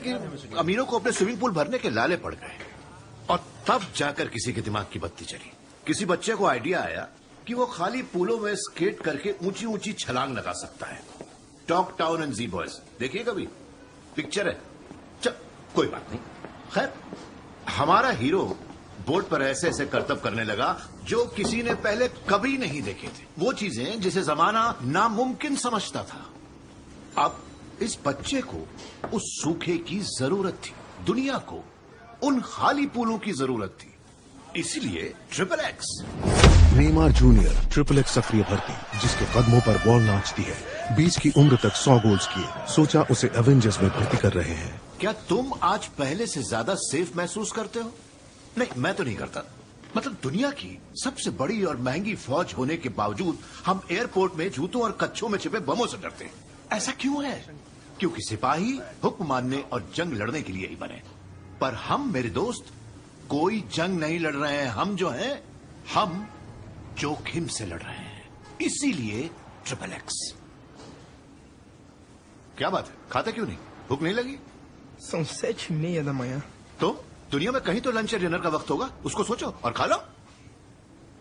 कि अमीरों को अपने स्विमिंग पूल भरने के लाले पड़ गए और तब जाकर किसी के दिमाग की बत्ती चली। किसी बच्चे को आइडिया आया कि वो खाली पूलों में स्केट करके ऊंची ऊंची छलांग लगा सकता है। Talk town and G boys देखिए कभी, पिक्चर है। चल कोई बात नहीं। खैर, हमारा हीरो बोर्ड पर ऐसे ऐसे करतब करने लगा जो किसी ने पहले कभी नहीं देखे थे, वो चीजें जिसे जमाना नामुमकिन समझता था। अब इस बच्चे को उस सूखे की जरूरत थी, दुनिया को उन खाली पूलों की जरूरत थी, इसलिए triple x. Neymar junior triple x सक्रिय भर्ती, जिसके कदमों पर बॉल नाचती है। 20 की उम्र तक 100 गोल्स किए, सोचा उसे एवेंजर्स में भर्ती कर रहे हैं। क्या तुम आज पहले से ज्यादा सेफ महसूस करते हो? नहीं, मैं तो नहीं करता। मतलब दुनिया की सबसे बड़ी और महंगी फौज होने के बावजूद हम एयरपोर्ट में जूतों और कच्छों में छिपे बमों से डरते हैं। ऐसा क्यों है? क्योंकि सिपाही हुक्म मानने और जंग लड़ने के लिए ही बने। पर हम, मेरे दोस्त, कोई जंग नहीं लड़ रहे हैं। हम जो हैं, हम जोखिम से लड़ रहे हैं, इसीलिए ट्रिपल एक्स। क्या बात है, खाते क्यों नहीं? भूख नहीं लगी? São 7:30 da manhã. तो दुनिया में कहीं तो लंच या डिनर का वक्त होगा, उसको सोचो और खा लो।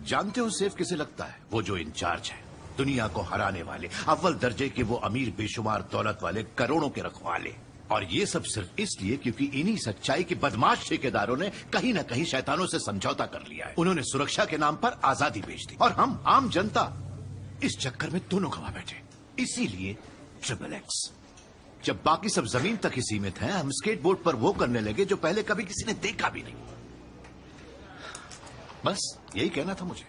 जानते हो सेफ किसे लगता है? वो जो इंचार्ज है, दुनिया को हराने वाले, अव्वल दर्जे के वो अमीर बेशुमार दौलत वाले, करोड़ों के रखवाले। और ये सब सिर्फ इसलिए क्योंकि इन्हीं सच्चाई के बदमाश ठेकेदारों ने कहीं न कहीं शैतानों से समझौता कर लिया है। उन्होंने सुरक्षा के नाम पर आजादी बेच दी और हम आम जनता इस चक्कर में दोनों गवा बैठे। इसीलिए ट्रिपल एक्स। जब बाकी सब जमीन तक ही सीमित हैं, हम स्केटबोर्ड पर वो करने लगे जो पहले कभी किसी ने देखा भी नहीं। बस यही कहना था मुझे।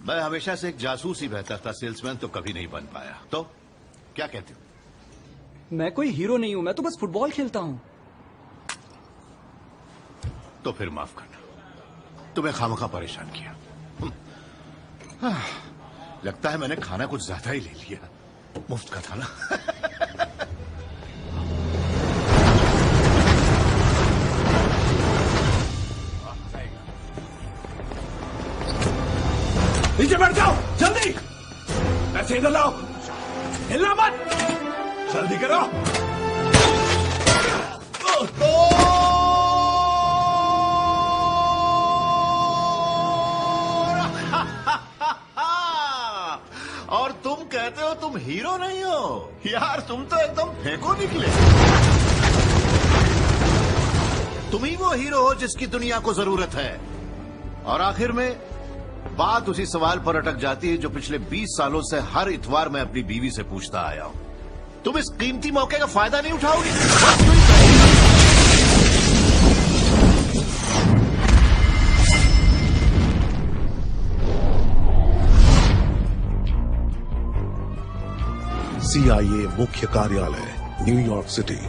मैं हमेशा से एक जासूस ही बेहतर था, सेल्समैन तो कभी नहीं बन पाया। तो क्या कहते हो? मैं कोई हीरो नहीं हूं, मैं तो बस फुटबॉल खेलता हूं। तो फिर माफ करना, तुम्हें खामखा परेशान किया। लगता है मैंने खाना कुछ ज्यादा ही ले लिया, मुफ्त का था ना। नीचे बैठ जाओ, जल्दी। पैसे इधर लाओ, हिलना मत, जल्दी करो। और तुम कहते हो तुम हीरो नहीं हो? यार तुम तो एकदम फेंको निकले। तुम ही वो हीरो हो जिसकी दुनिया को जरूरत है। और आखिर में बात उसी सवाल पर अटक जाती है जो पिछले 20 सालों से हर इतवार मैं अपनी बीवी से पूछता आया हूं। तुम इस कीमती मौके का फायदा नहीं उठाओगी? CIA मुख्य कार्यालय, न्यूयॉर्क सिटी।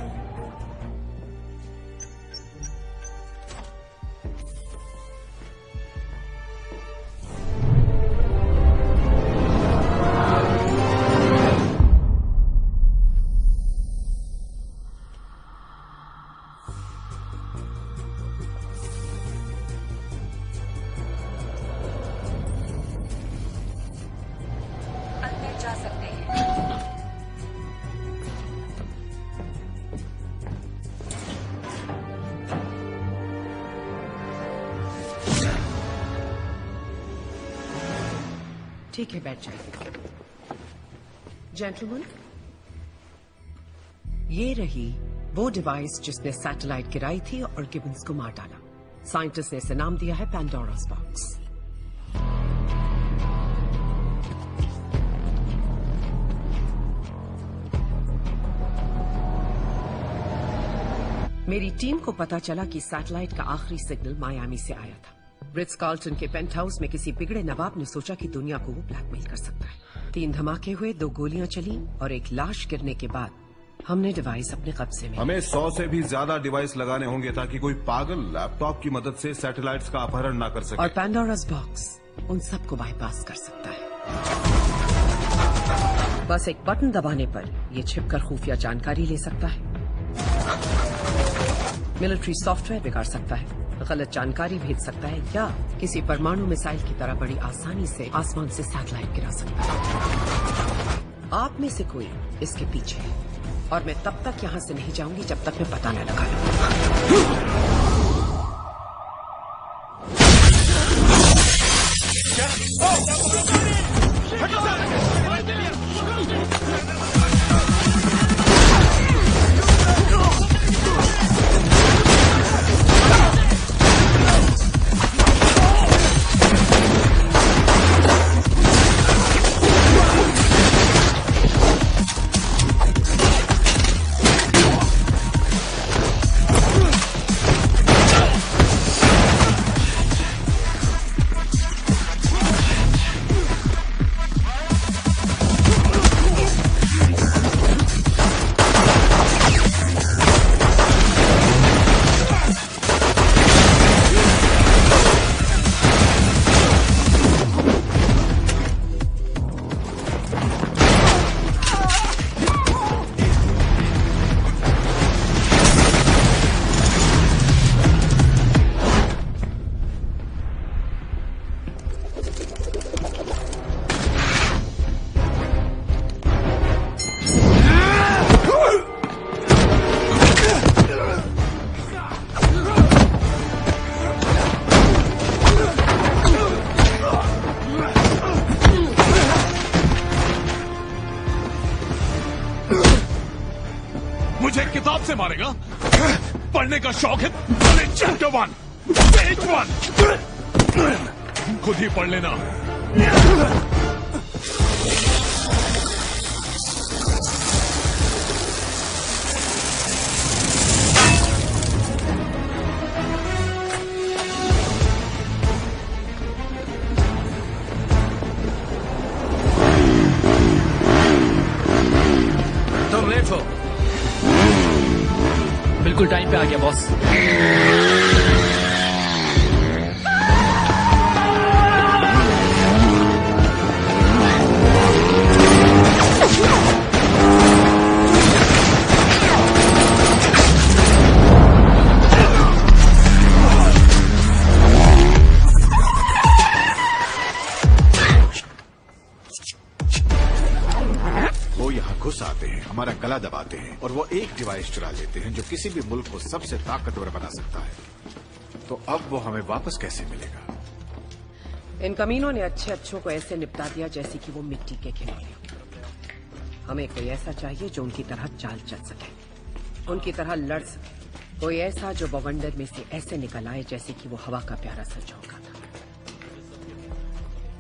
ठीक है, बैठ जाइए। जेंटलमैन, ये रही वो डिवाइस जिसने सैटेलाइट गिराई थी और गिबन्स को मार डाला। साइंटिस्ट ने इसे नाम दिया है पैंडोरा's बॉक्स। मेरी टीम को पता चला कि सैटेलाइट का आखिरी सिग्नल मायामी से आया था। रिट्ज कार्ल्टन के पेंट हाउस में किसी बिगड़े नवाब ने सोचा कि दुनिया को वो ब्लैकमेल कर सकता है। 3 धमाके हुए, 2 गोलियां चली और एक लाश गिरने के बाद हमने डिवाइस अपने कब्जे में। हमें 100 से भी ज्यादा डिवाइस लगाने होंगे ताकि कोई पागल लैपटॉप की मदद से सैटेलाइट्स का अपहरण ना कर सके। और पैंडोरा's बॉक्स उन सबको बाईपास कर सकता है। बस एक बटन दबाने पर ये छिपकर खुफिया जानकारी ले सकता है, मिलिट्री सॉफ्टवेयर बिगाड़ सकता है, गलत जानकारी भेज सकता है या किसी परमाणु मिसाइल की तरह बड़ी आसानी से आसमान से सैटेलाइट गिरा सकता है। आप में से कोई इसके पीछे है। और मैं तब तक यहां से नहीं जाऊंगी जब तक मैं पता न लगा लूं। मुझे किताब से मारेगा? पढ़ने का शौक है? पहले चैप्टर 1, पेज 1 खुद ही पढ़ लेना। तुम लेट हो। बिल्कुल टाइम पे आ गया बॉस। वो यहाँ घुस आते हैं, हमारा गला दबाते हैं और वो एक डिवाइस चुरा लेते हैं जो किसी भी मुल्क को सबसे ताकतवर बना सकता है। तो अब वो हमें वापस कैसे मिलेगा? इन कमीनों ने अच्छों को ऐसे निपटा दिया जैसे कि वो मिट्टी के खिलौने। हमें कोई ऐसा चाहिए जो उनकी तरह चाल चल सके, उनकी तरह लड़ सके, कोई ऐसा जो बवंडर में से ऐसे निकल आए जैसे कि वो हवा का प्यारा सा झोंका।